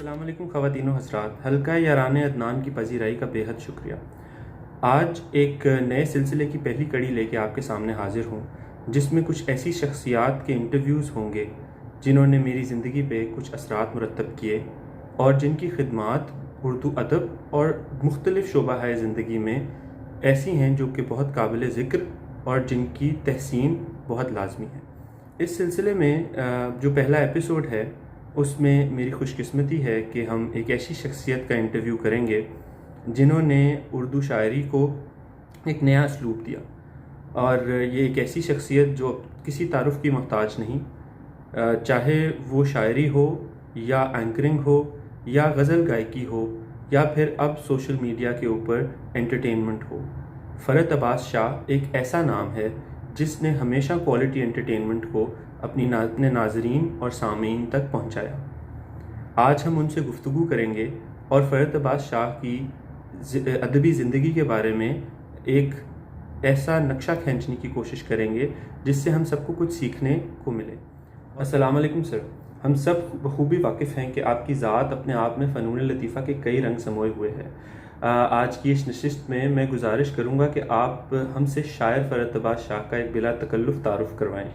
السلام علیکم خواتین و حضرات، حلقہ یاران عدنان کی پذیرائی کا بے حد شکریہ۔ آج ایک نئے سلسلے کی پہلی کڑی لے کے آپ کے سامنے حاضر ہوں، جس میں کچھ ایسی شخصیات کے انٹرویوز ہوں گے جنہوں نے میری زندگی پہ کچھ اثرات مرتب کیے اور جن کی خدمات اردو ادب اور مختلف شعبہ ہے زندگی میں ایسی ہیں جو کہ بہت قابل ذکر اور جن کی تحسین بہت لازمی ہے۔ اس سلسلے میں جو پہلا ایپیسوڈ ہے اس میں میری خوش قسمتی ہے کہ ہم ایک ایسی شخصیت کا انٹرویو کریں گے جنہوں نے اردو شاعری کو ایک نیا اسلوب دیا، اور یہ ایک ایسی شخصیت جو کسی تعارف کی محتاج نہیں، چاہے وہ شاعری ہو یا اینکرنگ ہو یا غزل گائیکی ہو یا پھر اب سوشل میڈیا کے اوپر انٹرٹینمنٹ ہو۔ فرحت عباس شاہ ایک ایسا نام ہے جس نے ہمیشہ کوالٹی انٹرٹینمنٹ کو اپنے ناظرین اور سامعین تک پہنچایا۔ آج ہم ان سے گفتگو کریں گے اور فرحت عباس شاہ کی ادبی زندگی کے بارے میں ایک ایسا نقشہ کھینچنے کی کوشش کریں گے جس سے ہم سب کو کچھ سیکھنے کو ملے۔ السلام علیکم سر، ہم سب بخوبی واقف ہیں کہ آپ کی ذات اپنے آپ میں فنون لطیفہ کے کئی رنگ سموئے ہوئے ہیں۔ آج کی اس نشست میں گزارش کروں گا کہ آپ ہم سے شاعر فرحت عباس شاہ کا ایک بلا تکلف تعارف کروائیں،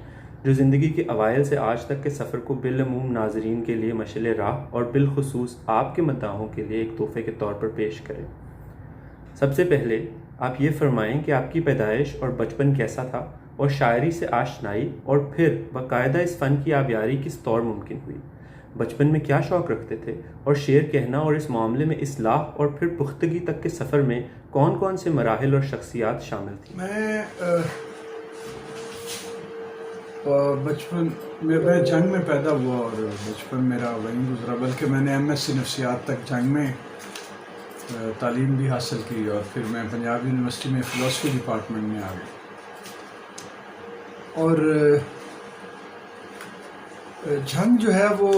جو زندگی کے اوائل سے آج تک کے سفر کو بالعموم ناظرین کے لیے مشعل راہ اور بالخصوص آپ کے مداحوں کے لیے ایک تحفے کے طور پر پیش کریں۔ سب سے پہلے آپ یہ فرمائیں کہ آپ کی پیدائش اور بچپن کیسا تھا، اور شاعری سے آشنائی اور پھر باقاعدہ اس فن کی آبیاری کس طور ممکن ہوئی؟ بچپن میں کیا شوق رکھتے تھے، اور شعر کہنا اور اس معاملے میں اصلاح اور پھر پختگی تک کے سفر میں کون کون سے مراحل اور شخصیات شامل تھیں؟ میں بچپن میں جنگ میں پیدا ہوا اور بچپن میرا وہیں گزرا، بلکہ میں نے ایم ایس سی نفسیات تک جنگ میں تعلیم بھی حاصل کی، اور پھر میں پنجاب یونیورسٹی میں فلاسفی ڈپارٹمنٹ میں آ گیا۔ اور جنگ جو ہے وہ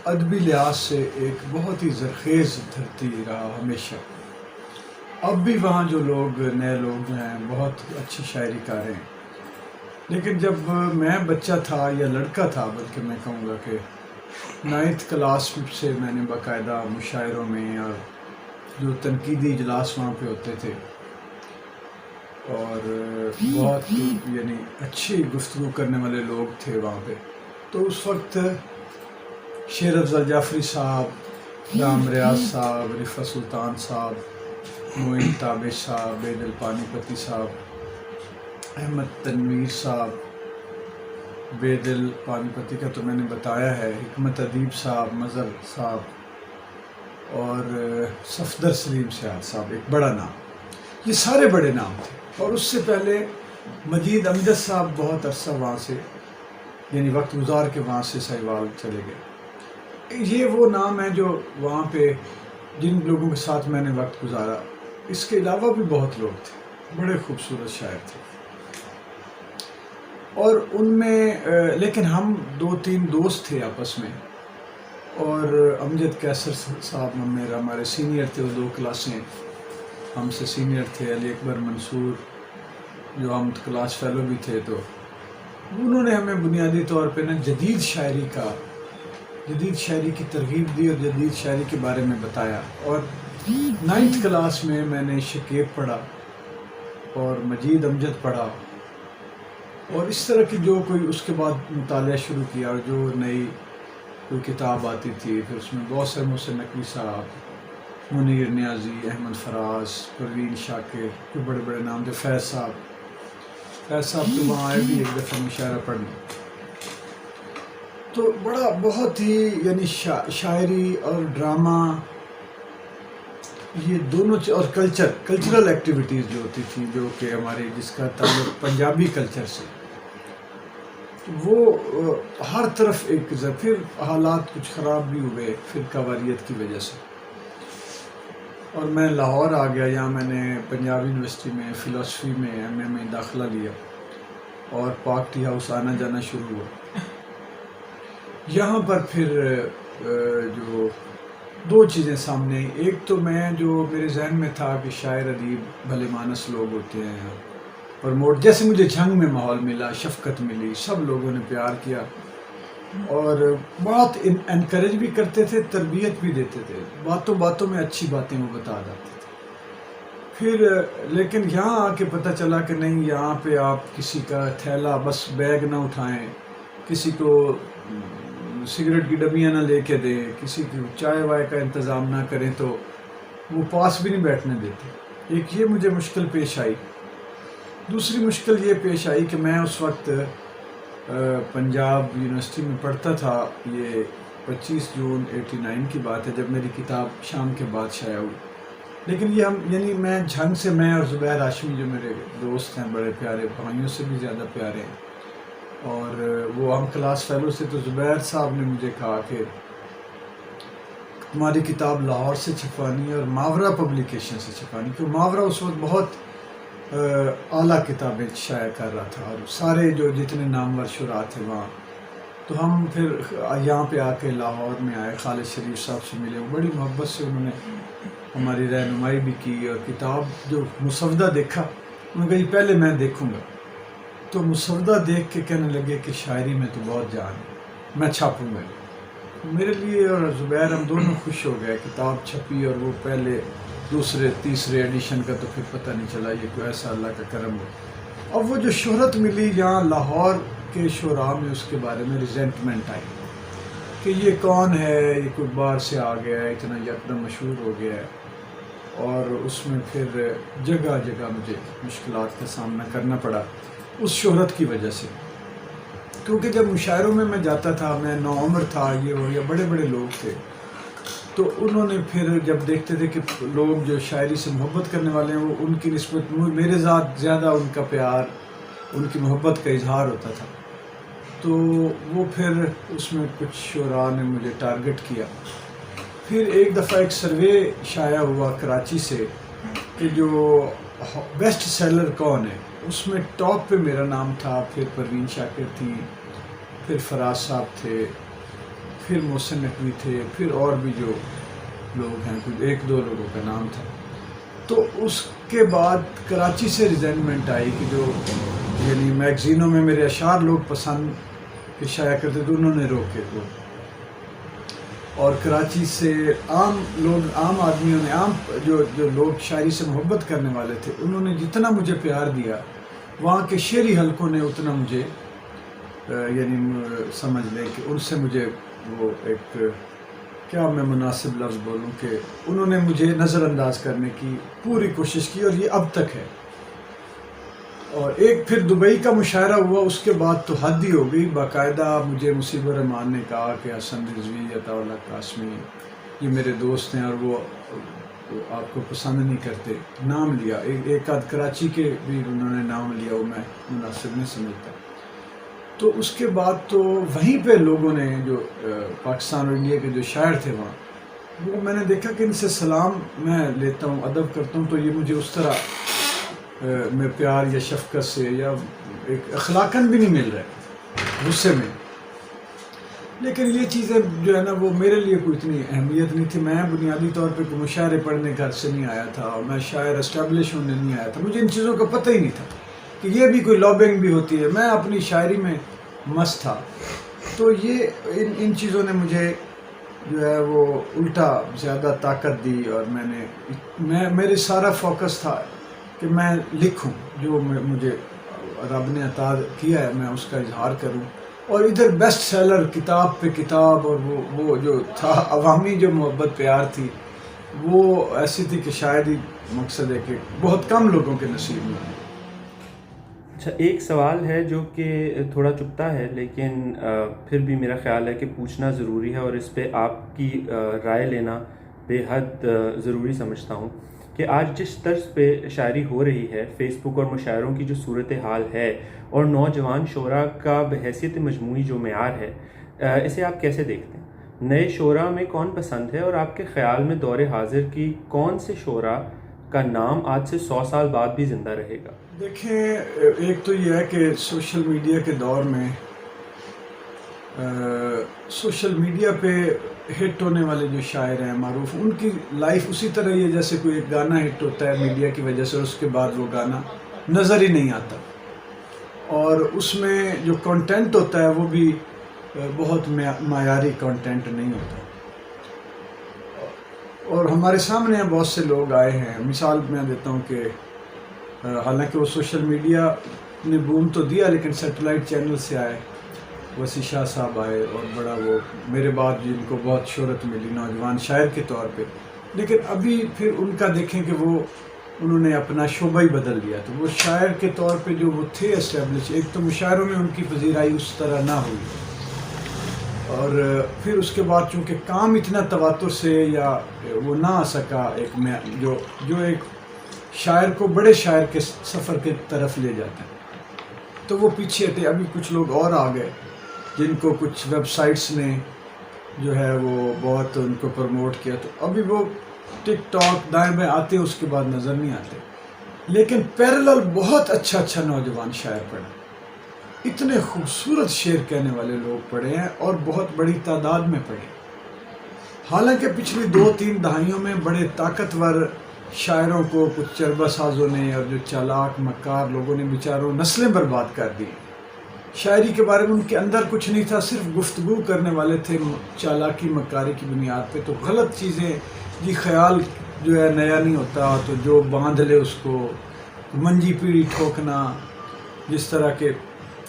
ادبی لحاظ سے ایک بہت ہی زرخیز دھرتی رہا ہمیشہ۔ اب بھی وہاں جو لوگ نئے لوگ جو ہیں بہت اچھی شاعری کار ہیں، لیکن جب میں بچہ تھا یا لڑکا تھا، بلکہ میں کہوں گا کہ 9th کلاس سے میں نے باقاعدہ مشاعروں میں اور جو تنقیدی اجلاس وہاں پہ ہوتے تھے اور بہت یعنی اچھی گفتگو کرنے والے لوگ تھے وہاں پہ، تو اس وقت شیر افضل جعفری صاحب، رام ریاض صاحب، رفعت سلطان صاحب، معین تابش صاحب، بے دل پانی پتی صاحب، احمد تنویر صاحب، بے دل پانی پتی کا تو میں نے بتایا ہے، حکمت ادیب صاحب، مظہر صاحب اور صفدر سلیم سیاد صاحب، ایک بڑا نام، یہ سارے بڑے نام تھے۔ اور اس سے پہلے مجید امجد صاحب بہت عرصہ وہاں سے یعنی وقت گزار کے وہاں سے سہیوال چلے گئے۔ یہ وہ نام ہیں جو وہاں پہ جن لوگوں کے ساتھ میں نے وقت گزارا۔ اس کے علاوہ بھی بہت لوگ تھے، بڑے خوبصورت شاعر تھے، اور ان میں لیکن ہم 2-3 دوست تھے آپس میں، اور امجد کیسر صاحب ہمارے سینئر تھے، وہ 2 کلاسیں ہم سے سینئر تھے، علی اکبر منصور جو ہم کلاس فیلو بھی تھے، تو انہوں نے ہمیں بنیادی طور پہ جدید شاعری کی ترغیب دی اور جدید شاعری کے بارے میں بتایا۔ اور 9th کلاس میں نے شکیب پڑھا اور مجید امجد پڑھا، اور اس طرح کی جو کوئی اس کے بعد مطالعہ شروع کیا، اور جو نئی کوئی کتاب آتی تھی، پھر اس میں غوث محسن نقوی صاحب، منیر نیازی، احمد فراز، پروین شاکر، جو بڑے بڑے نام تھے، فیض صاحب تو وہاں آئے بھی ایک دفعہ مشاعرہ پڑھنے، تو بہت ہی یعنی شاعری اور ڈرامہ یہ دونوں اور کلچرل ایکٹیویٹیز جو ہوتی تھی، جو کہ ہمارے جس کا تعلق پنجابی کلچر سے، وہ ہر طرف ایک پھر حالات کچھ خراب بھی ہوئے فرقہ واریت کی وجہ سے، اور میں لاہور آ گیا۔ یہاں میں نے پنجاب یونیورسٹی میں فلاسفی میں ایم اے میں داخلہ لیا اور پاک ٹی ہاؤس آنا جانا شروع ہوا۔ یہاں پر پھر جو 2 چیزیں سامنے آئیں، ایک تو میں جو میرے ذہن میں تھا کہ شاعر ادیب بھلے مانس لوگ ہوتے ہیں، اور جیسے مجھے جنگ میں ماحول ملا، شفقت ملی، سب لوگوں نے پیار کیا، اور بہت انکریج بھی کرتے تھے، تربیت بھی دیتے تھے، باتوں باتوں میں اچھی باتیں وہ بتا جاتے تھے. پھر لیکن یہاں آ کے پتہ چلا کہ نہیں، یہاں پہ آپ کسی کا تھیلا بس بیگ نہ اٹھائیں، کسی کو سگریٹ کی ڈبیاں نہ لے کے دیں، کسی کی چائے وائے کا انتظام نہ کریں تو وہ پاس بھی نہیں بیٹھنے دیتے. ایک یہ مجھے مشکل پیش آئی. دوسری مشکل یہ پیش آئی کہ میں اس وقت پنجاب یونیورسٹی میں پڑھتا تھا. یہ 25 جون 89 کی بات ہے جب میری کتاب شام کے بعد شائع ہوئی. لیکن یہ یعنی میں جھنگ سے، میں اور زبیر ہاشمی جو میرے دوست ہیں، بڑے پیارے، بھائیوں سے بھی زیادہ پیارے ہیں، اور وہ ہم کلاس فیلو سے، تو زبیر صاحب نے مجھے کہا کہ تمہاری کتاب لاہور سے چھپوانی ہے اور ماورا پبلیکیشن سے چھپوانی، کیونکہ ماورا اس وقت بہت اعلیٰ کتابیں شائع کر رہا تھا، اور سارے جو جتنے نامور شعراء تھے وہاں. تو ہم پھر یہاں پہ آ کے لاہور میں آئے، خالد شریف صاحب سے ملے. وہ بڑی محبت سے انہوں نے ہماری رہنمائی بھی کی، اور کتاب جو مسودہ دیکھا، انہوں نے کہا جی پہلے میں دیکھوں گا. تو مسودہ دیکھ کے کہنے لگے کہ شاعری میں تو بہت جان ہے، میں چھاپوں گا. میرے لیے اور زبیر ہم دونوں خوش ہو گئے. کتاب چھپی، اور وہ پہلے، دوسرے، تیسرے ایڈیشن کا تو پھر پتہ نہیں چلا. یہ کوئی ایسا اللہ کا کرم ہو. اب وہ جو شہرت ملی یہاں لاہور کے شعراء میں، اس کے بارے میں ریزنٹمنٹ آئی کہ یہ کون ہے، یہ کوئی باہر سے آ گیا ہے، اتنا یکدم مشہور ہو گیا ہے. اور اس میں پھر جگہ جگہ مجھے مشکلات کا سامنا کرنا پڑا اس شہرت کی وجہ سے. کیونکہ جب مشاعروں میں جاتا تھا، میں نوعمر تھا، یہ وہ، یا بڑے بڑے لوگ تھے، تو انہوں نے پھر جب دیکھتے تھے کہ لوگ جو شاعری سے محبت کرنے والے ہیں، وہ ان کی نسبت میرے ذات زیادہ ان کا پیار، ان کی محبت کا اظہار ہوتا تھا. تو وہ پھر اس میں کچھ شعراء نے مجھے ٹارگٹ کیا. پھر ایک دفعہ ایک سروے شائع ہوا کراچی سے کہ جو بیسٹ سیلر کون ہے، اس میں ٹاپ پہ میرا نام تھا، پھر پروین شاکر تھی، پھر فراز صاحب تھے، پھر محسن نقوی تھے، پھر اور بھی جو لوگ ہیں، کچھ ایک دو لوگوں کا نام تھا. تو اس کے بعد کراچی سے ریزائنمنٹ آئی کہ جو یعنی میگزینوں میں میرے اشعار لوگ پسند کے شائع کرتے تو انہوں نے روکے تو. اور کراچی سے عام لوگ، عام آدمیوں نے، عام جو لوگ شاعری سے محبت کرنے والے تھے، انہوں نے جتنا مجھے پیار دیا، وہاں کے شعری حلقوں نے اتنا مجھے یعنی سمجھ لیں کہ ان سے مجھے وہ ایک، کیا میں مناسب لفظ بولوں، کہ انہوں نے مجھے نظر انداز کرنے کی پوری کوشش کی، اور یہ اب تک ہے. اور ایک پھر دبئی کا مشاعرہ ہوا، اس کے بعد تو حد ہی ہو گئی. باقاعدہ مجھے مصیب الرحمان نے کہا کہ حسن رضوی، عطا اللہ قاسمی، یہ میرے دوست ہیں اور وہ آپ کو پسند نہیں کرتے. نام لیا، ایک آدھ کراچی کے بھی انہوں نے نام لیا، وہ میں مناسب نہیں سمجھتا. تو اس کے بعد تو وہیں پہ لوگوں نے، جو پاکستان اور انڈیا کے جو شاعر تھے وہاں، وہ میں نے دیکھا کہ ان سے سلام میں لیتا ہوں، ادب کرتا ہوں، تو یہ مجھے اس طرح میں پیار یا شفقت سے یا ایک اخلاقاً بھی نہیں مل رہا، غصے میں. لیکن یہ چیزیں جو ہے نا، وہ میرے لیے کوئی اتنی اہمیت نہیں تھی. میں بنیادی طور پہ کوئی مشاعرے پڑھنے گھر سے نہیں آیا تھا، اور میں شاعر اسٹیبلش ہونے نہیں آیا تھا. مجھے ان چیزوں کا پتہ ہی نہیں تھا کہ یہ بھی کوئی لابنگ بھی ہوتی ہے. میں اپنی شاعری میں مست تھا. تو یہ ان چیزوں نے مجھے جو ہے وہ الٹا زیادہ طاقت دی، اور میرے سارا فوکس تھا کہ میں لکھوں، جو مجھے رب نے عطا کیا ہے میں اس کا اظہار کروں. اور ادھر بیسٹ سیلر، کتاب پہ کتاب، اور وہ جو تھا عوامی جو محبت پیار تھی، وہ ایسی تھی کہ شاید ہی مقصد ہے کہ بہت کم لوگوں کے نصیب میں. اچھا، ایک سوال ہے جو کہ تھوڑا چبھتا ہے، لیکن پھر بھی میرا خیال ہے کہ پوچھنا ضروری ہے، اور اس پہ آپ کی رائے لینا بے حد ضروری سمجھتا ہوں کہ آج جس طرز پہ شاعری ہو رہی ہے، فیس بک اور مشاعروں کی جو صورتحال ہے، اور نوجوان شعراء کا بحیثیت مجموعی جو معیار ہے، اسے آپ کیسے دیکھتے ہیں؟ نئے شعراء میں کون پسند ہے، اور آپ کے خیال میں دور حاضر کی کون سے شعراء کا نام آج سے 100 سال بعد بھی زندہ رہے گا؟ دیکھیں، ایک تو یہ ہے کہ سوشل میڈیا کے دور میں سوشل میڈیا پہ ہٹ ہونے والے جو شاعر ہیں معروف، ان کی لائف اسی طرح ہی ہے جیسے کوئی ایک گانا ہٹ ہوتا ہے میڈیا کی وجہ سے، اس کے بعد وہ گانا نظر ہی نہیں آتا. اور اس میں جو کنٹینٹ ہوتا ہے وہ بھی بہت معیاری کانٹینٹ نہیں ہوتا. اور ہمارے سامنے بہت سے لوگ آئے ہیں. مثال میں دیتا ہوں کہ حالانکہ وہ سوشل میڈیا نے بوم تو دیا لیکن سیٹلائٹ چینل سے آئے. وسیع شاہ صاحب آئے اور بڑا وہ میرے بعد جن کو بہت شہرت ملی نوجوان شاعر کے طور پہ. لیکن ابھی پھر ان کا دیکھیں کہ وہ انہوں نے اپنا شعبہ ہی بدل دیا. تو وہ شاعر کے طور پہ جو وہ تھے اسٹیبلش، ایک تو مشاعروں میں ان کی پذیرائی اس طرح نہ ہوئی، اور پھر اس کے بعد چونکہ کام اتنا تواتر سے یا وہ نہ آ سکا ایک میں جو ایک شاعر کو بڑے شاعر کے سفر کی طرف لے جاتا ہے، تو وہ پیچھے تھے. ابھی کچھ لوگ اور آ گئے جن کو کچھ ویب سائٹس نے جو ہے وہ بہت ان کو پروموٹ کیا، تو ابھی وہ ٹک ٹاک دائیں بائیں آتے اس کے بعد نظر نہیں آتے. لیکن پیرلل بہت اچھا نوجوان شاعر پڑھے، اتنے خوبصورت شعر کہنے والے لوگ پڑھے ہیں اور بہت بڑی تعداد میں پڑھے. حالانکہ پچھلی 2-3 دہائیوں میں بڑے طاقتور شاعروں کو کچھ چربہ سازوں نے اور جو چالاک مکار لوگوں نے بیچاروں نسلیں برباد کر دی. شاعری کے بارے میں ان کے اندر کچھ نہیں تھا، صرف گفتگو کرنے والے تھے چالاکی مکاری کی بنیاد پہ. تو غلط چیزیں، یہ خیال جو ہے نیا نہیں ہوتا، تو جو باندھ لے اس کو منجی پیڑی ٹھوکنا. جس طرح کے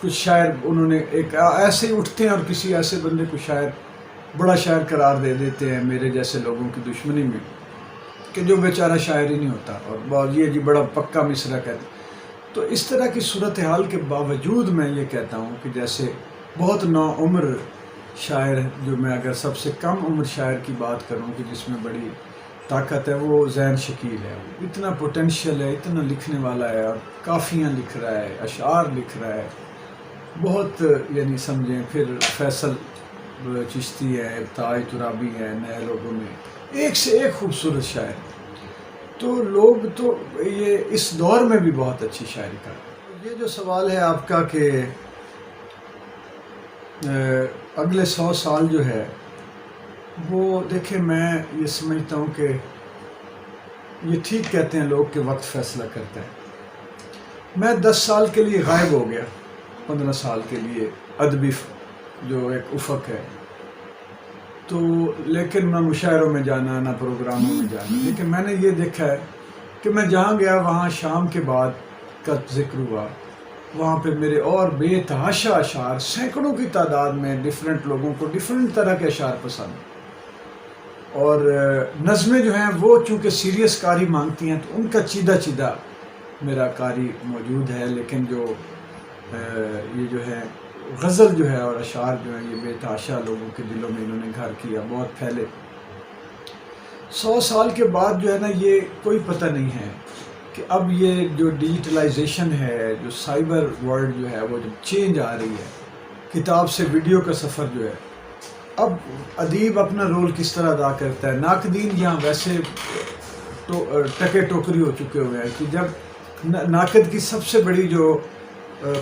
کچھ شاعر انہوں نے ایک ایسے ہی اٹھتے ہیں اور کسی ایسے بندے کو شاعر بڑا شاعر قرار دے دیتے ہیں میرے جیسے لوگوں کی دشمنی میں، کہ جو بیچارہ شاعر ہی نہیں ہوتا، اور یہ جی بڑا پکا مصرع کہتے. تو اس طرح کی صورتحال کے باوجود میں یہ کہتا ہوں کہ جیسے بہت نوعمر شاعر، جو میں اگر سب سے کم عمر شاعر کی بات کروں کہ جس میں بڑی طاقت ہے، وہ زین شکیل ہے. اتنا پوٹینشیل ہے، اتنا لکھنے والا ہے، اور کافیاں لکھ رہا ہے، اشعار لکھ رہا ہے بہت، یعنی سمجھیں. پھر فیصل چشتی ہے، ابتہاج ترابی ہیں، نئے لوگوں میں ایک سے ایک خوبصورت شاعر. تو لوگ تو یہ اس دور میں بھی بہت اچھی شاعری کا. یہ جو سوال ہے آپ کا کہ اگلے 100 سال جو ہے وہ دیکھیں، میں یہ سمجھتا ہوں کہ یہ ٹھیک کہتے ہیں لوگ کہ وقت فیصلہ کرتا ہے. میں 10 سال کے لیے غائب ہو گیا، 15 سال کے لیے ادبی جو ایک افق ہے. تو لیکن نہ مشاعروں میں جانا، نہ پروگراموں میں جانا. لیکن میں نے یہ دیکھا ہے کہ میں جہاں گیا وہاں شام کے بعد کا ذکر ہوا، وہاں پہ میرے اور بے تحاشا اشعار، سینکڑوں کی تعداد میں ڈیفرنٹ لوگوں کو ڈیفرنٹ طرح کے اشعار پسند. اور نظمیں جو ہیں وہ چونکہ سیریس کاری مانگتی ہیں، تو ان کا چیدہ میرا کاری موجود ہے. لیکن جو یہ جو ہے غزل جو ہے اور اشعار جو ہیں، یہ بے تحاشا لوگوں کے دلوں میں انہوں نے گھر کیا، بہت پھیلے. 100 سال کے بعد جو ہے نا، یہ کوئی پتہ نہیں ہے کہ اب یہ جو ڈیجیٹلائزیشن ہے، جو سائبر ورلڈ جو ہے، وہ جو چینج آ رہی ہے، کتاب سے ویڈیو کا سفر جو ہے، اب ادیب اپنا رول کس طرح ادا کرتا ہے. ناقدین یہاں ویسے ٹکے ٹوکری ہو چکے ہوئے ہیں کہ جب ناقد کی سب سے بڑی جو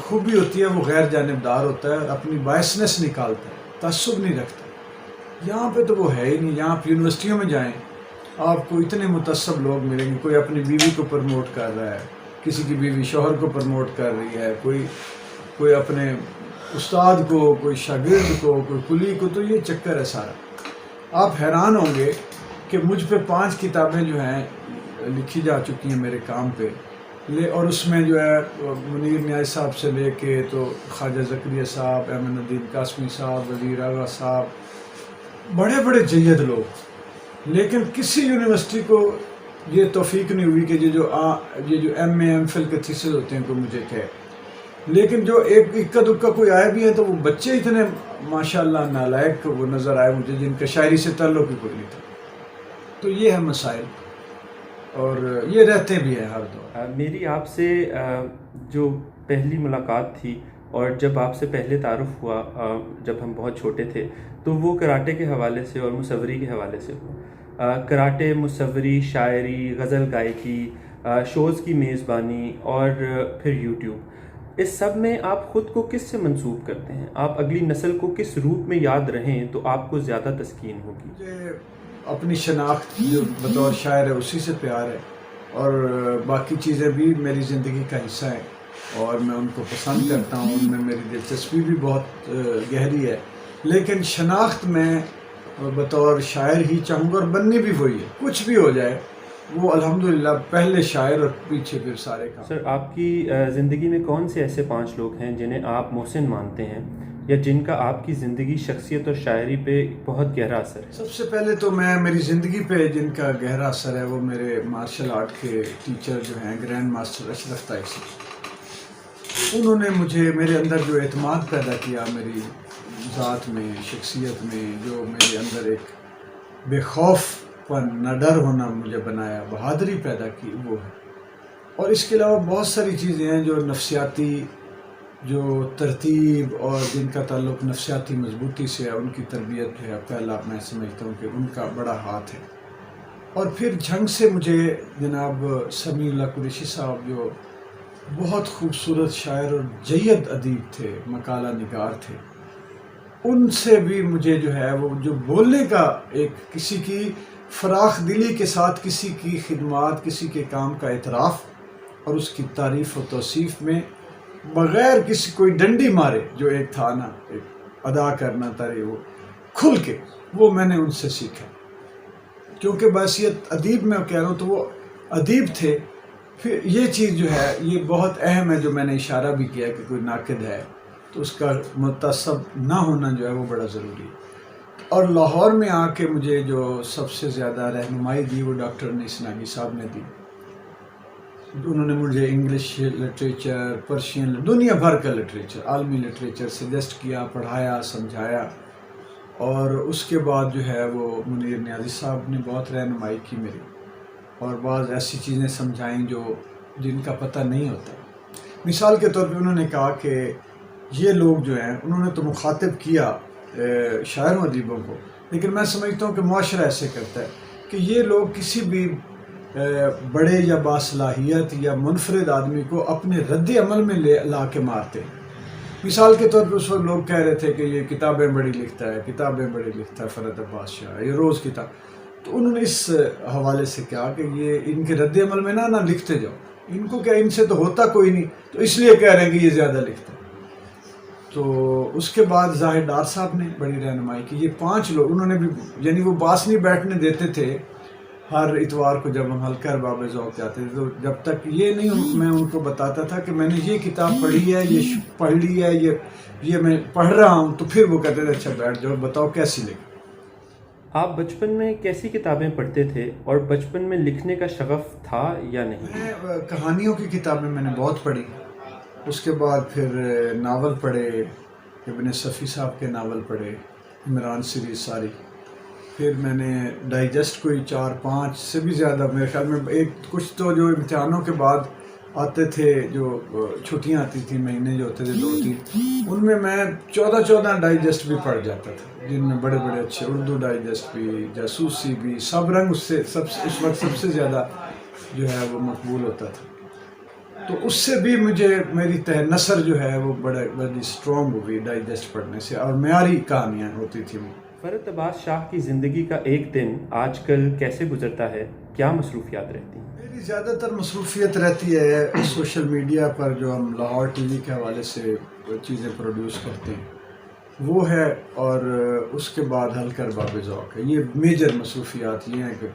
خوبی ہوتی ہے وہ غیر جانبدار ہوتا ہے، اپنی بائسنس نکالتا ہے، تعصب نہیں رکھتا. یہاں پہ تو وہ ہے ہی نہیں. یہاں آپ یونیورسٹیوں میں جائیں، آپ کو اتنے متعصب لوگ ملیں گے. کوئی اپنی بیوی کو پروموٹ کر رہا ہے، کسی کی بیوی شوہر کو پروموٹ کر رہی ہے، کوئی اپنے استاد کو، کوئی شاگرد کو، کوئی کلی کو. تو یہ چکر ہے سارا. آپ حیران ہوں گے کہ مجھ پہ 5 کتابیں جو ہیں لکھی جا چکی ہیں میرے کام پہ، اور اس میں جو ہے منیر نیاز صاحب سے لے کے تو خواجہ زکریا صاحب، احمد ندیم قاسمی صاحب، وزیر اعلیٰ صاحب، بڑے بڑے جید لوگ. لیکن کسی یونیورسٹی کو یہ توفیق نہیں ہوئی کہ یہ جو ایم اے ایم فل کے تھیسز ہوتے ہیں کوئی مجھے کہے. لیکن جو ایک اکا دکا کوئی آئے بھی ہیں تو وہ بچے اتنے ماشاءاللہ نالائق وہ نظر آئے مجھے، جن کا شاعری سے تعلق ہی کوئی نہیں تھا. تو یہ ہے مسائل، اور یہ رہتے بھی ہیں ہر دور. میری آپ سے جو پہلی ملاقات تھی اور جب آپ سے پہلے تعارف ہوا جب ہم بہت چھوٹے تھے، تو وہ کراٹے کے حوالے سے اور مصوری کے حوالے سے ہوا. کراٹے، مصوری، شاعری، غزل گائیکی، شوز کی میزبانی اور پھر یوٹیوب، اس سب میں آپ خود کو کس سے منسوب کرتے ہیں؟ آپ اگلی نسل کو کس روپ میں یاد رہیں تو آپ کو زیادہ تسکین ہوگی؟ مجھے اپنی شناخت جو بطور شاعر ہے اسی سے پیار ہے، اور باقی چیزیں بھی میری زندگی کا حصہ ہیں اور میں ان کو پسند کرتا ہوں. ان میں میری دلچسپی بھی بہت گہری ہے. لیکن شناخت میں بطور شاعر ہی چاہوں گا، اور بننی بھی وہی ہے، کچھ بھی ہو جائے وہ الحمدللہ پہلے شاعر اور پیچھے پھر سارے کام۔ سر، آپ کی زندگی میں کون سے ایسے 5 لوگ ہیں جنہیں آپ محسن مانتے ہیں، یا جن کا آپ کی زندگی، شخصیت اور شاعری پہ بہت گہرا اثر ہے؟ سب سے پہلے تو میں میری زندگی پہ جن کا گہرا اثر ہے وہ میرے مارشل آرٹ کے ٹیچر جو ہیں گرینڈ ماسٹر اشرف طائی صاحب۔ انہوں نے مجھے میرے اندر جو اعتماد پیدا کیا، میری ذات میں، شخصیت میں، جو میرے اندر ایک بے خوف پن، نہ ڈر ہونا مجھے بنایا، بہادری پیدا کی، وہ ہے۔ اور اس کے علاوہ بہت ساری چیزیں ہیں جو نفسیاتی، جو ترتیب اور جن کا تعلق نفسیاتی مضبوطی سے ہے، ان کی تربیت جو ہے پہلا میں سمجھتا ہوں کہ ان کا بڑا ہاتھ ہے۔ اور پھر جھنگ سے مجھے جناب سمیع اللہ قریشی صاحب جو بہت خوبصورت شاعر اور جید ادیب تھے، مقالہ نگار تھے، ان سے بھی مجھے جو ہے وہ جو بولنے کا ایک کسی کی فراخ دلی کے ساتھ کسی کی خدمات، کسی کے کام کا اعتراف اور اس کی تعریف و توصیف میں بغیر کسی کوئی ڈنڈی مارے جو ایک تھا نا، ایک ادا کرنا ترے وہ کھل کے، وہ میں نے ان سے سیکھا۔ کیونکہ بحیثیت ادیب میں کہہ رہا ہوں تو وہ ادیب تھے۔ پھر یہ چیز جو ہے یہ بہت اہم ہے، جو میں نے اشارہ بھی کیا کہ کوئی ناقد ہے تو اس کا متعصب نہ ہونا جو ہے وہ بڑا ضروری ہے۔ اور لاہور میں آ کے مجھے جو سب سے زیادہ رہنمائی دی وہ ڈاکٹر انیس ناگی صاحب نے دی۔ انہوں نے مجھے انگلش لٹریچر، پرشین، دنیا بھر کا لٹریچر، عالمی لٹریچر سجیسٹ کیا، پڑھایا، سمجھایا۔ اور اس کے بعد جو ہے وہ منیر نیازی صاحب نے بہت رہنمائی کی میری، اور بعض ایسی چیزیں سمجھائیں جو جن کا پتہ نہیں ہوتا۔ مثال کے طور پہ انہوں نے کہا کہ یہ لوگ جو ہیں، انہوں نے تو مخاطب کیا شاعروں ادیبوں کو، لیکن میں سمجھتا ہوں کہ معاشرہ ایسے کرتا ہے کہ یہ لوگ کسی بھی بڑے یا باصلاحیت یا منفرد آدمی کو اپنے رد عمل میں لا کے مارتے ہیں۔ مثال کے طور پر اس وقت لوگ کہہ رہے تھے کہ یہ کتابیں بڑی لکھتا ہے، کتابیں بڑی لکھتا ہے فرد عباس شاہ، یہ روز کتاب۔ تو انہوں نے اس حوالے سے کہا کہ یہ ان کے رد عمل میں نہ لکھتے جاؤ، ان کو کیا، ان سے تو ہوتا کوئی نہیں، تو اس لیے کہہ رہے ہیں کہ یہ زیادہ لکھتا ہے۔ تو اس کے بعد ظاہر ڈار صاحب نے بڑی رہنمائی کی۔ یہ 5 لوگ، انہوں نے بھی، یعنی وہ باس نہیں بیٹھنے دیتے تھے ہر اتوار کو جب ہم حلقہ ارباب ذوق جاتے تھے، تو جب تک یہ نہیں میں ان کو بتاتا تھا کہ میں نے یہ کتاب پڑھی ہے، یہ پڑھ لی ہے، یہ میں پڑھ رہا ہوں، تو پھر وہ کہتے تھے اچھا بیٹھ جاؤ، بتاؤ کیسی لکھی۔ آپ بچپن میں کیسی کتابیں پڑھتے تھے، اور بچپن میں لکھنے کا شغف تھا یا نہیں؟ میں کہانیوں کی کتابیں میں نے بہت پڑھی، اس کے بعد پھر ناول پڑھے، ابن صفی صاحب کے ناول پڑھے، عمران سیریز ساری۔ پھر میں نے ڈائجسٹ کوئی 4-5 سے بھی زیادہ، میرے خیال میں کچھ تو جو امتحانوں کے بعد آتے تھے، جو چھٹیاں آتی تھیں، مہینے جو ہوتے تھے 2-3، ان میں 14 ڈائجسٹ بھی پڑھ جاتا تھا، جن میں بڑے بڑے اچھے اردو ڈائجسٹ بھی، جاسوسی بھی، سب رنگ اس وقت سب سے زیادہ جو ہے وہ مقبول ہوتا تھا۔ تو اس سے بھی مجھے میری تہ نثر جو ہے وہ بڑی اسٹرانگ ہوئی ڈائجسٹ پڑھنے سے، اور معیاری کہانیاں ہوتی تھیں وہ۔ فرد عباس شاہ کی زندگی کا ایک دن آج کل کیسے گزرتا ہے؟ کیا مصروفیات رہتی ہیں؟ میری زیادہ تر مصروفیت رہتی ہے سوشل میڈیا پر، جو ہم لاہور ٹی وی کے حوالے سے چیزیں پروڈیوس کرتے ہیں وہ ہے، اور اس کے بعد حلقہ ارباب ذوق ہے۔ یہ میجر مصروفیات یہ ہیں کہ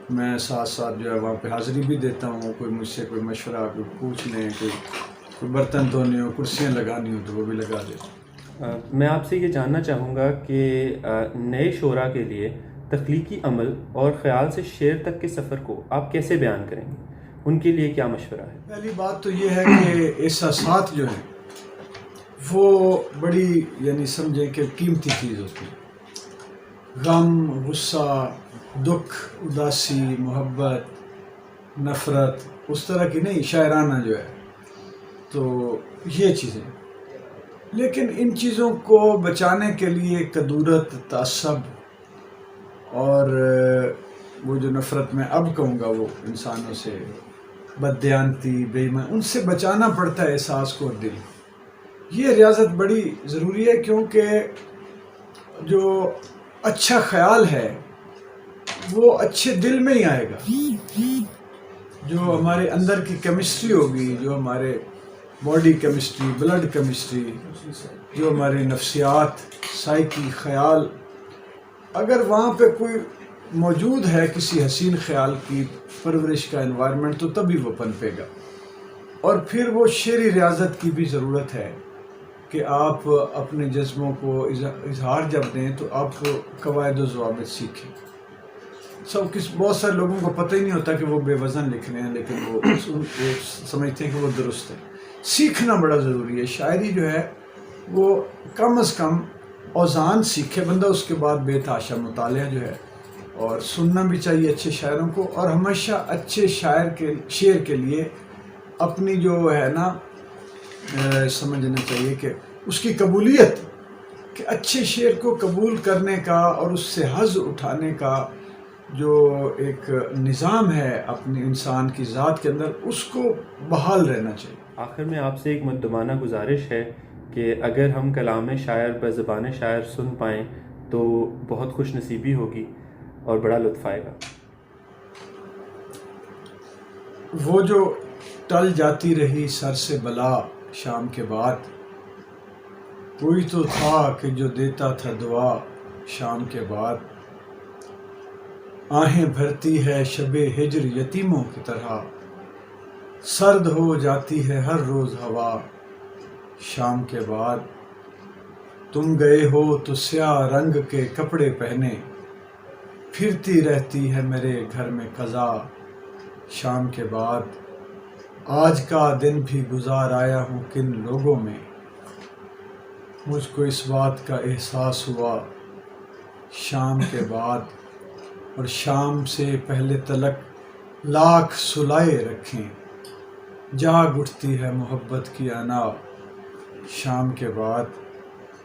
میں ساتھ ساتھ جو ہے وہاں پہ حاضری بھی دیتا ہوں، کوئی مجھ سے کوئی مشورہ کوئی پوچھ لیں، کوئی برتن دھونے ہو، کرسیاں لگانی ہوں تو وہ بھی لگا دیتا ہوں۔ میں آپ سے یہ جاننا چاہوں گا کہ نئے شعراء کے لیے تخلیقی عمل اور خیال سے شعر تک کے سفر کو آپ کیسے بیان کریں گے؟ ان کے لیے کیا مشورہ ہے؟ پہلی بات تو یہ ہے کہ احساسات جو ہیں وہ بڑی، یعنی سمجھیں کہ قیمتی چیز ہوتی ہے۔ غم، غصہ، دکھ، اداسی، محبت، نفرت، اس طرح کی نہیں، شاعرانہ جو ہے، تو یہ چیزیں۔ لیکن ان چیزوں کو بچانے کے لیے کدورت، تعصب اور وہ جو نفرت میں اب کہوں گا وہ انسانوں سے، بددیانتی، بے ایمان، ان سے بچانا پڑتا ہے احساس کو اور دل۔ یہ ریاضت بڑی ضروری ہے، کیونکہ جو اچھا خیال ہے وہ اچھے دل میں ہی آئے گا۔ جو ہمارے اندر کی کیمسٹری ہوگی، جو ہمارے باڈی کیمسٹری، بلڈ کیمسٹری، جو ہماری نفسیات، سائیکی، خیال، اگر وہاں پہ کوئی موجود ہے کسی حسین خیال کی پرورش کا انوائرمنٹ، تو تبھی وہ پنپے گا. اور پھر وہ شعری ریاضت کی بھی ضرورت ہے کہ آپ اپنے جذبوں کو اظہار جب دیں تو آپ قواعد و ضوابط سیکھیں. بہت سارے لوگوں کو پتہ ہی نہیں ہوتا کہ وہ بے وزن لکھ رہے ہیں، لیکن وہ سمجھتے ہیں کہ وہ درست ہے. سیکھنا بڑا ضروری ہے. شاعری جو ہے وہ کم از کم اوزان سیکھے بندہ، اس کے بعد بے تحاشا مطالعہ جو ہے، اور سننا بھی چاہیے اچھے شاعروں کو. اور ہمیشہ اچھے شعر کے لیے اپنی جو ہے نا سمجھنا چاہیے کہ اس کی قبولیت، کہ اچھے شعر کو قبول کرنے کا اور اس سے حظ اٹھانے کا جو ایک نظام ہے اپنی انسان کی ذات کے اندر، اس کو بحال رہنا چاہیے. آخر میں آپ سے ایک مدمانہ گزارش ہے کہ اگر ہم کلام شاعر بزبان شاعر سن پائیں تو بہت خوش نصیبی ہوگی اور بڑا لطف آئے گا. وہ جو ٹل جاتی رہی سر سے بلا شام کے بعد، کوئی تو تھا کہ جو دیتا تھا دعا شام کے بعد. آہیں بھرتی ہے شب ہجر یتیموں کی طرح، سرد ہو جاتی ہے ہر روز ہوا شام کے بعد. تم گئے ہو تو سیاہ رنگ کے کپڑے پہنے، پھرتی رہتی ہے میرے گھر میں قضا شام کے بعد. آج کا دن بھی گزار آیا ہوں کن لوگوں میں، مجھ کو اس بات کا احساس ہوا شام کے بعد. اور شام سے پہلے تلک لاکھ سلائے رکھیں، جاگ اٹھتی ہے محبت کی انا شام کے بعد.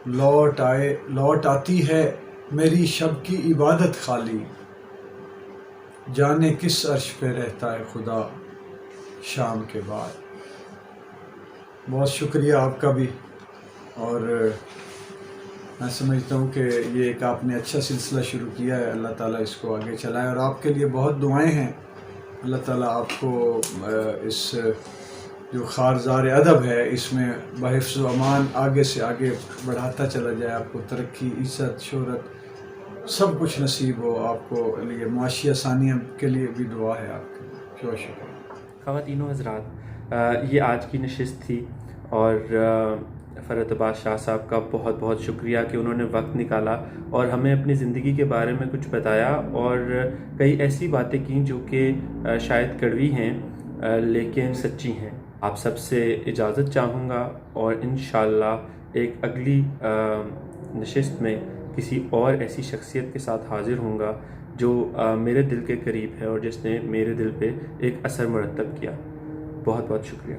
لوٹ آتی ہے میری شب کی عبادت خالی، جانے کس عرش پہ رہتا ہے خدا شام کے بعد. بہت شکریہ آپ کا بھی. اور میں سمجھتا ہوں کہ یہ ایک آپ نے اچھا سلسلہ شروع کیا ہے. اللہ تعالیٰ اس کو آگے چلائے، اور آپ کے لیے بہت دعائیں ہیں. اللہ تعالیٰ آپ کو اس جو خارزار ادب ہے اس میں بحفظ و امان آگے سے آگے بڑھاتا چلا جائے. آپ کو ترقی، عزت، شہرت سب کچھ نصیب ہو. آپ کو لیے معاشی آسانیوں کے لیے بھی دعا ہے آپ کی. بہت شکریہ. خواتین و حضرات، یہ آج کی نشست تھی، اور فرحت عباس شاہ صاحب کا بہت بہت شکریہ کہ انہوں نے وقت نکالا اور ہمیں اپنی زندگی کے بارے میں کچھ بتایا، اور کئی ایسی باتیں کیں جو کہ شاید کڑوی ہیں لیکن سچی ہیں. آپ سب سے اجازت چاہوں گا، اور انشاءاللہ ایک اگلی نشست میں کسی اور ایسی شخصیت کے ساتھ حاضر ہوں گا جو میرے دل کے قریب ہے اور جس نے میرے دل پہ ایک اثر مرتب کیا. بہت بہت شکریہ.